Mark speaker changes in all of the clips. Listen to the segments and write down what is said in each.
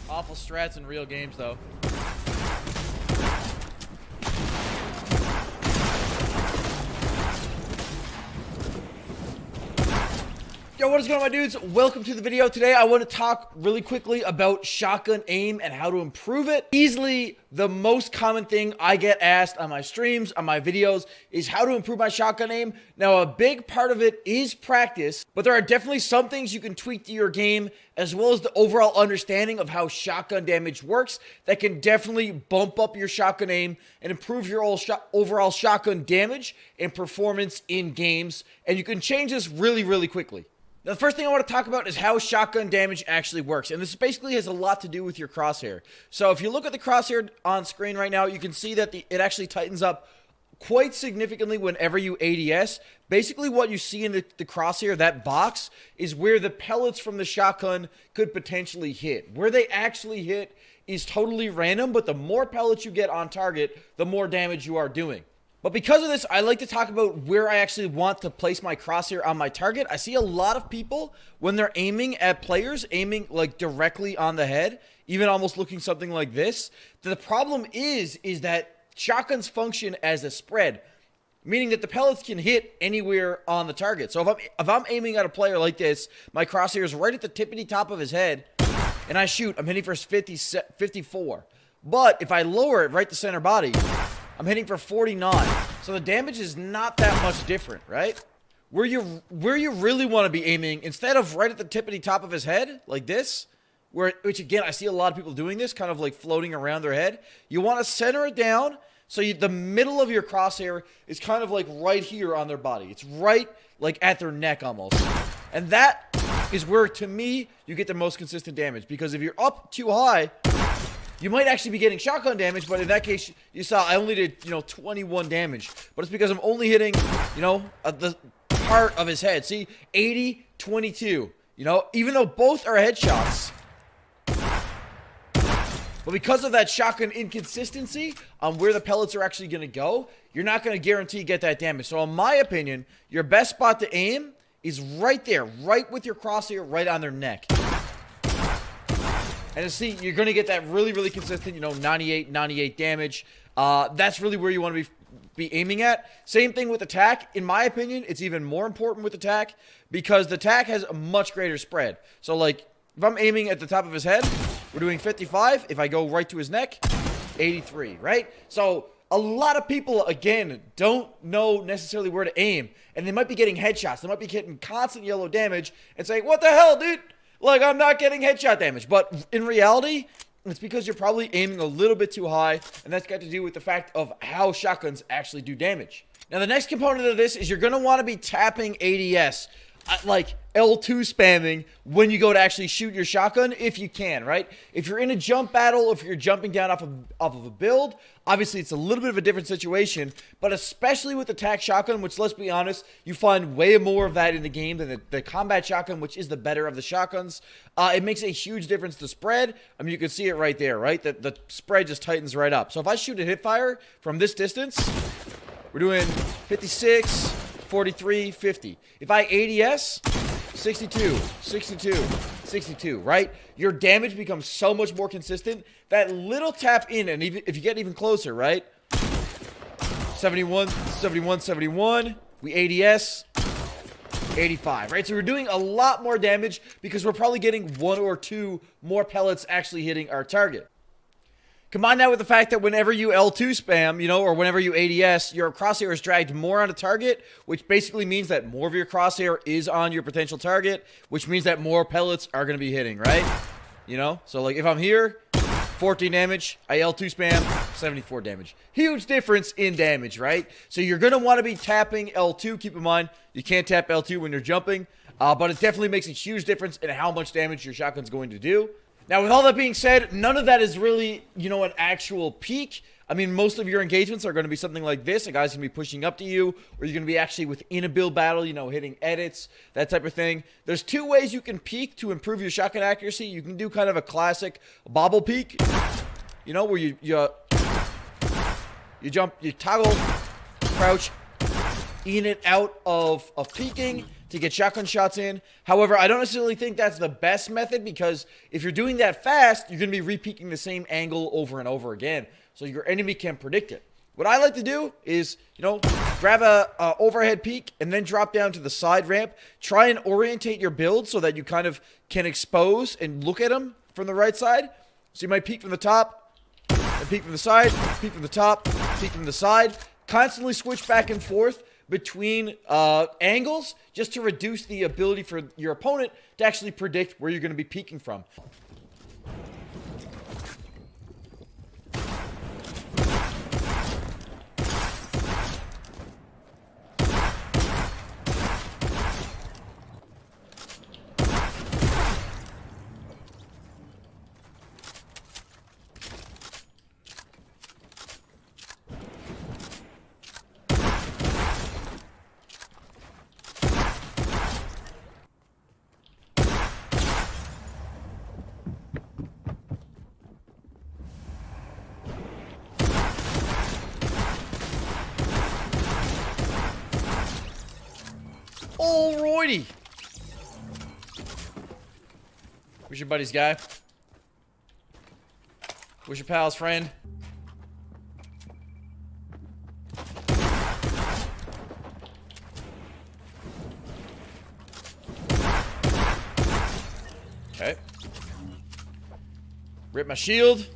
Speaker 1: Awful strats in real games, though. Yo, what is going on, my dudes? Welcome to the video. Today, I want to talk really quickly about shotgun aim and how to improve it. Easily, the most common thing I get asked on my streams, on my videos, is how to improve my shotgun aim. Now, a big part of it is practice, but there are definitely some things you can tweak to your game, as well as the overall understanding of how shotgun damage works that can definitely bump up your shotgun aim and improve your overall shotgun damage and performance in games. And you can change this really, really quickly. Now, the first thing I want to talk about is how shotgun damage actually works. And this basically has a lot to do with your crosshair. So if you look at the crosshair on screen right now, you can see that it actually tightens up quite significantly whenever you ADS. Basically what you see in the crosshair, that box, is where the pellets from the shotgun could potentially hit. Where they actually hit is totally random, but the more pellets you get on target, the more damage you are doing. But because of this, I like to talk about where I actually want to place my crosshair on my target. I see a lot of people, when they're aiming at players, aiming like directly on the head, even almost looking something like this. The problem is that shotguns function as a spread, meaning that the pellets can hit anywhere on the target. So if I'm aiming at a player like this, my crosshair is right at the tippity top of his head, and I shoot, I'm hitting for 54. But if I lower it right to center body, I'm hitting for 49. So the damage is not that much different, right? Where you really want to be aiming, instead of right at the tippity top of his head, like this, which again, I see a lot of people doing this, kind of like floating around their head. You want to center it down, so the middle of your crosshair is kind of like right here on their body. It's right like at their neck almost. And that is where, to me, you get the most consistent damage. Because if you're up too high, you might actually be getting shotgun damage, but in that case, you saw I only did, 21 damage. But it's because I'm only hitting, the part of his head. See, 80, 22, even though both are headshots. But because of that shotgun inconsistency on where the pellets are actually going to go, you're not going to guarantee get that damage. So in my opinion, your best spot to aim is right there, right with your crosshair, right on their neck. And to see, you're going to get that really, really consistent, 98 damage. That's really where you want to be aiming at. Same thing with attack. In my opinion, it's even more important with attack because the attack has a much greater spread. So, like, if I'm aiming at the top of his head, we're doing 55. If I go right to his neck, 83, right? So, a lot of people, again, don't know necessarily where to aim. And they might be getting headshots. They might be getting constant yellow damage and saying, what the hell, dude? Like, I'm not getting headshot damage. But in reality, it's because you're probably aiming a little bit too high, and that's got to do with the fact of how shotguns actually do damage. Now, the next component of this is you're going to want to be tapping ADS, like L2 spamming when you go to actually shoot your shotgun, if you can, right? If you're in a jump battle, if you're jumping down off of a build, obviously it's a little bit of a different situation, but especially with attack shotgun, which, let's be honest, you find way more of that in the game than the combat shotgun, which is the better of the shotguns. It makes a huge difference to spread. I mean, you can see it right there, right? The spread just tightens right up. So if I shoot a hip fire from this distance, we're doing 56, 43, 50. If I ADS, 62, 62, 62, right? Your damage becomes so much more consistent. That little tap in, and even if you get even closer, right? 71, 71, 71. We ADS, 85, right? So we're doing a lot more damage because we're probably getting one or two more pellets actually hitting our target. Combine that with the fact that whenever you L2 spam, or whenever you ADS, your crosshair is dragged more on a target, which basically means that more of your crosshair is on your potential target, which means that more pellets are going to be hitting, right? So like if I'm here, 14 damage, I L2 spam, 74 damage. Huge difference in damage, right? So you're going to want to be tapping L2. Keep in mind, you can't tap L2 when you're jumping, but it definitely makes a huge difference in how much damage your shotgun's going to do. Now, with all that being said, none of that is really, an actual peak. I mean, most of your engagements are going to be something like this. A guy's going to be pushing up to you, or you're going to be actually within a build battle, hitting edits, that type of thing. There's two ways you can peak to improve your shotgun accuracy. You can do kind of a classic bobble peak, where you jump, you toggle, crouch, in and out of peeking. to get shotgun shots in. However, I don't necessarily think that's the best method, because if you're doing that fast, you're going to be repeating the same angle over and over again, so your enemy can predict it. What I like to do is, grab a overhead peek and then drop down to the side ramp. Try and orientate your build so that you kind of can expose and look at them from the right side. So you might peek from the top, and peek from the side, peek from the top, peek from the side. Constantly switch back and forth between angles, just to reduce the ability for your opponent to actually predict where you're going to be peeking from. Alrighty. Where's your buddy's guy? Where's your pal's friend? Okay. Rip my shield.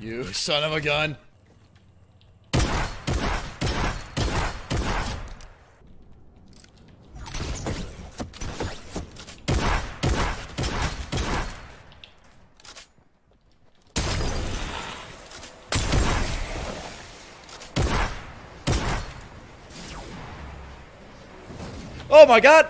Speaker 1: You son of a gun. Oh my God!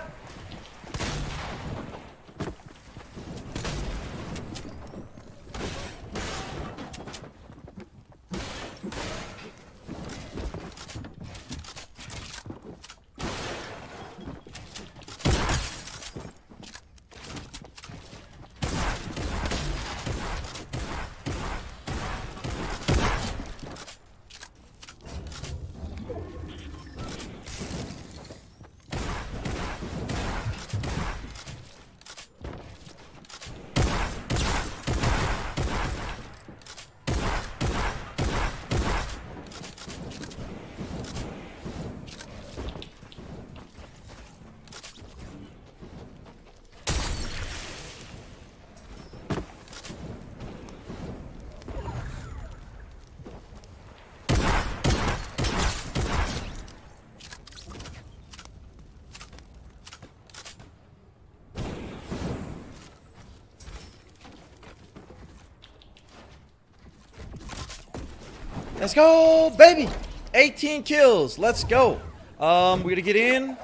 Speaker 1: Let's go, baby! 18 kills. Let's go. We're gonna get in.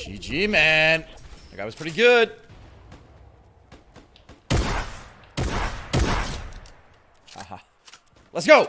Speaker 1: GG, man. That guy was pretty good. Haha. Let's go.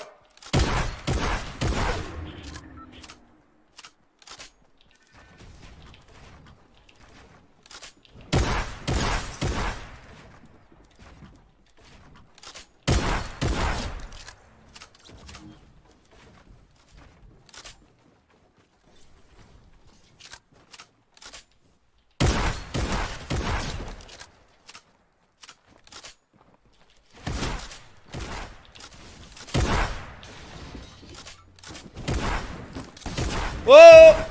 Speaker 1: Whoa!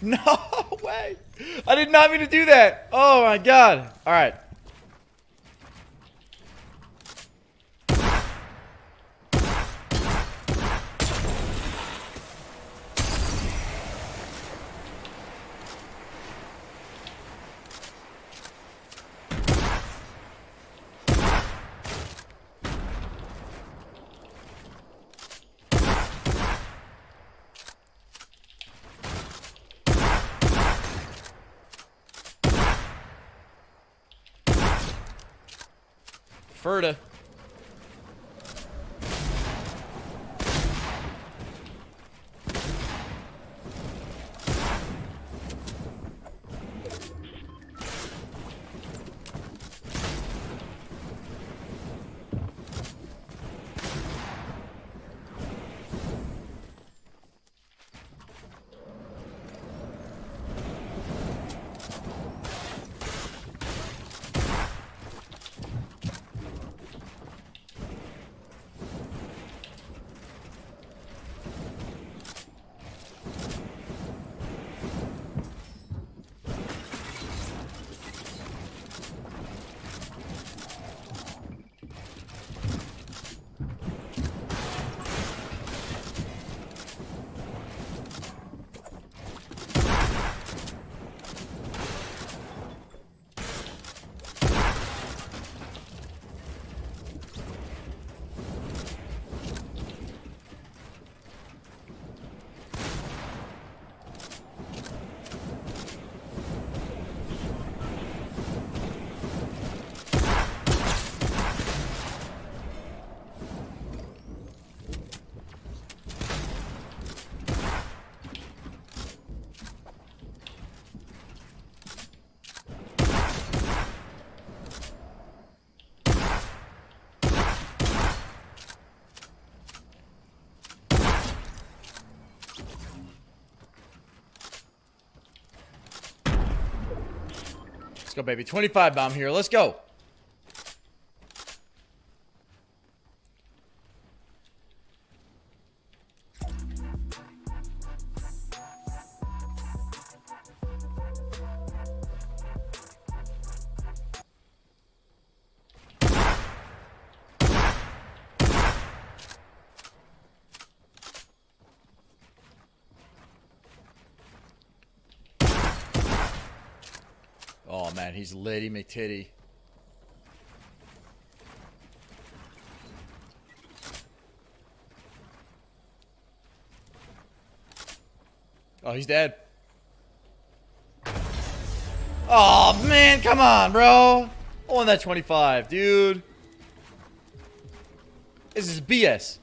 Speaker 1: No way! I did not mean to do that. Oh my god! All right. Ferda. Let's go, baby. 25 bomb here. Let's go. Oh, man. He's Lady McTitty. Oh, he's dead. Oh, man. Come on, bro. I won that 25, dude. This is BS.